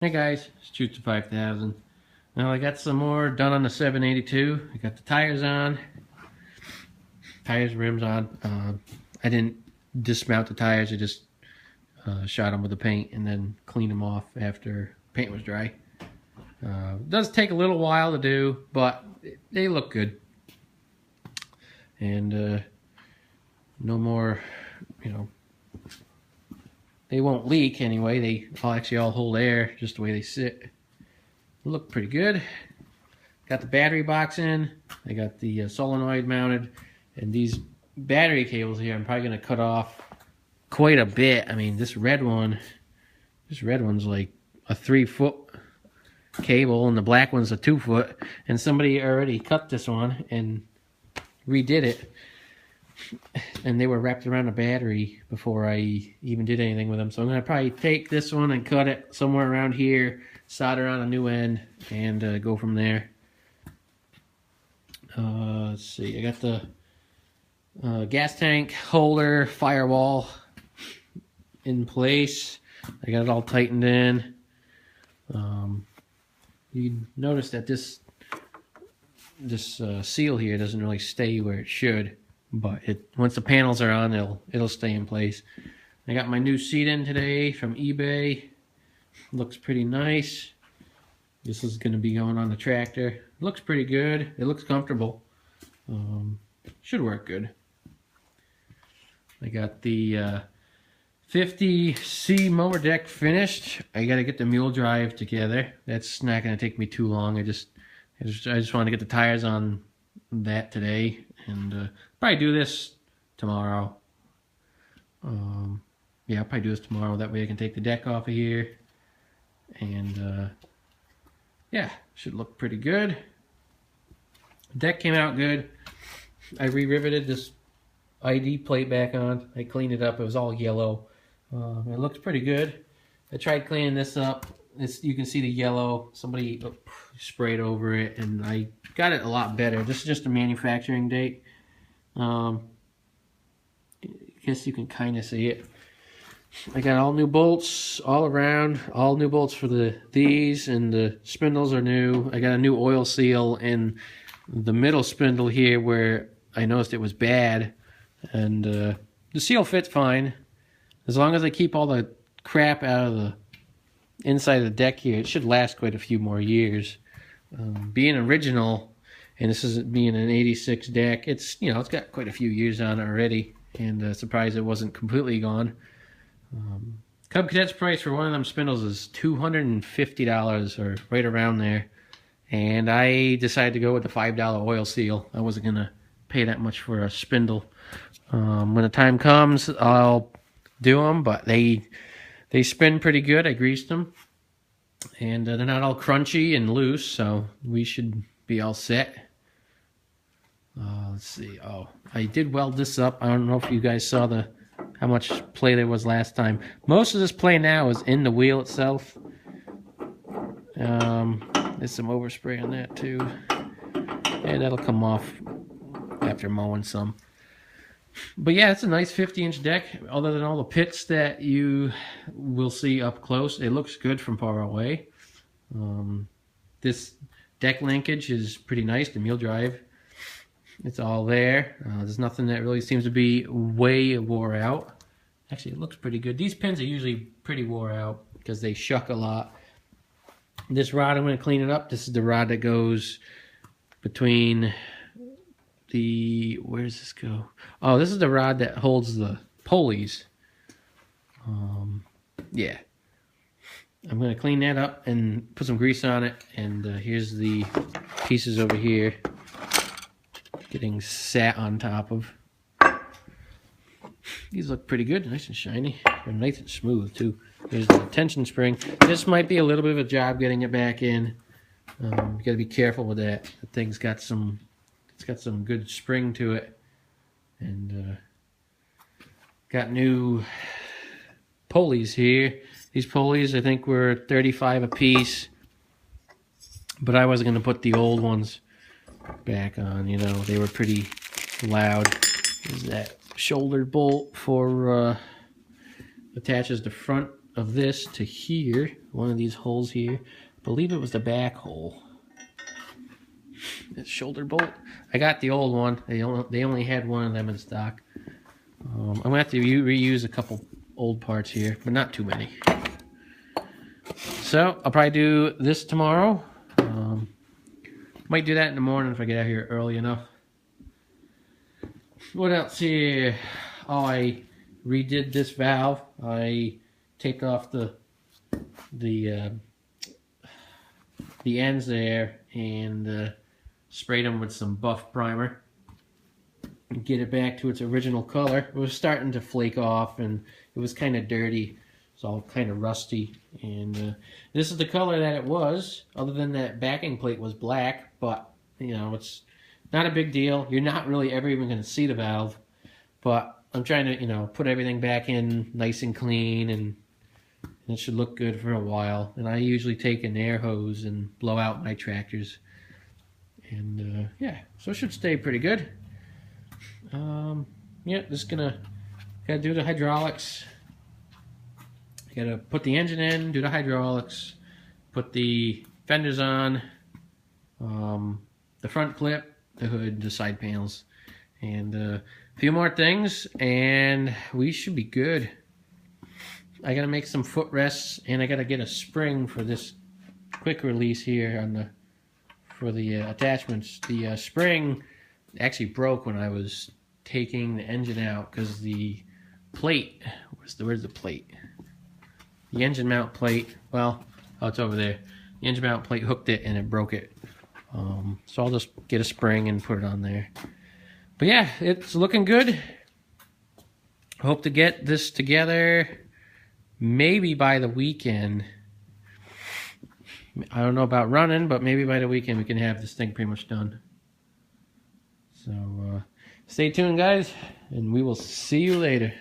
Hey guys, it's Shoots 5000. Now I got some more done on the 782. I got the tires on, rims on. I didn't dismount the tires. I just shot them with the paint and then cleaned them off after paint was dry. It does take a little while to do, but they look good. And no more, they won't leak anyway. They actually all hold air just the way they sit. They look pretty good. Got the battery box in. I got the solenoid mounted, and these battery cables here I'm probably going to cut off quite a bit. I mean, this red one's like a 3-foot cable, and the black one's a 2-foot, and somebody already cut this one and redid it, and they were wrapped around a battery before I even did anything with them. So I'm going to probably take this one and cut it somewhere around here, solder on a new end, and go from there. Let's see, I got the gas tank holder firewall in place. I got it all tightened in. You notice that this seal here doesn't really stay where it should, but once the panels are on, it'll stay in place. I got my new seat in today from eBay. Looks pretty nice. This is going to be going on the tractor. Looks pretty good. It looks comfortable. Should work good. I got the 50C mower deck finished. I got to get the mule drive together. That's not going to take me too long. I just want to get the tires on that today, and probably do this tomorrow. Yeah, I'll probably do this tomorrow. That way I can take the deck off of here, and yeah, should look pretty good. Deck came out good. I re-riveted this ID plate back on. I cleaned it up. It was all yellow. It looks pretty good. I tried cleaning this up. You can see the yellow. Somebody sprayed over it, and I got it a lot better. This is just a manufacturing date. I guess you can kind of see it. I got all new bolts all around. All new bolts for these, and the spindles are new. I got a new oil seal in the middle spindle here where I noticed it was bad, and the seal fits fine. As long as I keep all the crap out of the inside of the deck here, it should last quite a few more years. Being original, and this is being an 86 deck, it's got quite a few years on it already, and surprised it wasn't completely gone. Cub Cadet's price for one of them spindles is $250 or right around there, and I decided to go with the $5 oil seal. I wasn't gonna pay that much for a spindle. When the time comes, I'll do them, but they spin pretty good. I greased them, and they're not all crunchy and loose, so we should be all set. Let's see. Oh, I did weld this up. I don't know if you guys saw how much play there was last time. Most of this play now is in the wheel itself. There's some overspray on that too, and that'll come off after mowing some. But yeah, it's a nice 50-inch deck. Other than all the pits that you will see up close, it looks good from far away. This deck linkage is pretty nice. The mule drive, it's all there. There's nothing that really seems to be way wore out. Actually, it looks pretty good. These pins are usually pretty wore out because they shuck a lot. This rod, I'm going to clean it up. This is the rod that goes between where does this go? Oh, this is the rod that holds the pulleys. Yeah. I'm going to clean that up and put some grease on it. And here's the pieces over here getting sat on top of. These look pretty good, nice and shiny. They're nice and smooth too. Here's the tension spring. This might be a little bit of a job getting it back in. You got to be careful with that. The thing's got some good spring to it, and got new pulleys here. These pulleys I think were $35 a piece, but I wasn't going to put the old ones back on. They were pretty loud. There's that shoulder bolt for attaches the front of this to here, one of these holes here. I believe it was the back hole. This shoulder bolt. I got the old one. They only had one of them in stock. I'm gonna have to reuse a couple old parts here, but not too many. So I'll probably do this tomorrow. Might do that in the morning if I get out here early enough. What else here? Oh, I redid this valve. I taped off the ends there and sprayed them with some buff primer. Get it back to its original color. It was starting to flake off and it was kind of dirty. It's all kind of rusty. And this is the color that it was, other than that backing plate was black. But, you know, it's not a big deal. You're not really ever even going to see the valve. But I'm trying to, you know, put everything back in nice and clean, and it should look good for a while. And I usually take an air hose and blow out my tractors. And, yeah, so it should stay pretty good. Yeah, just gotta do the hydraulics. Gotta put the engine in, do the hydraulics, put the fenders on, the front clip, the hood, the side panels, and a few more things, and we should be good. I gotta make some footrests, and I gotta get a spring for this quick release here on for the attachments. The spring actually broke when I was taking the engine out because the plate, where's the plate? The engine mount plate, well, oh, it's over there. The engine mount plate hooked it and it broke it. So I'll just get a spring and put it on there. But yeah, it's looking good. Hope to get this together maybe by the weekend. I don't know about running, but maybe by the weekend we can have this thing pretty much done. So stay tuned, guys, and we will see you later.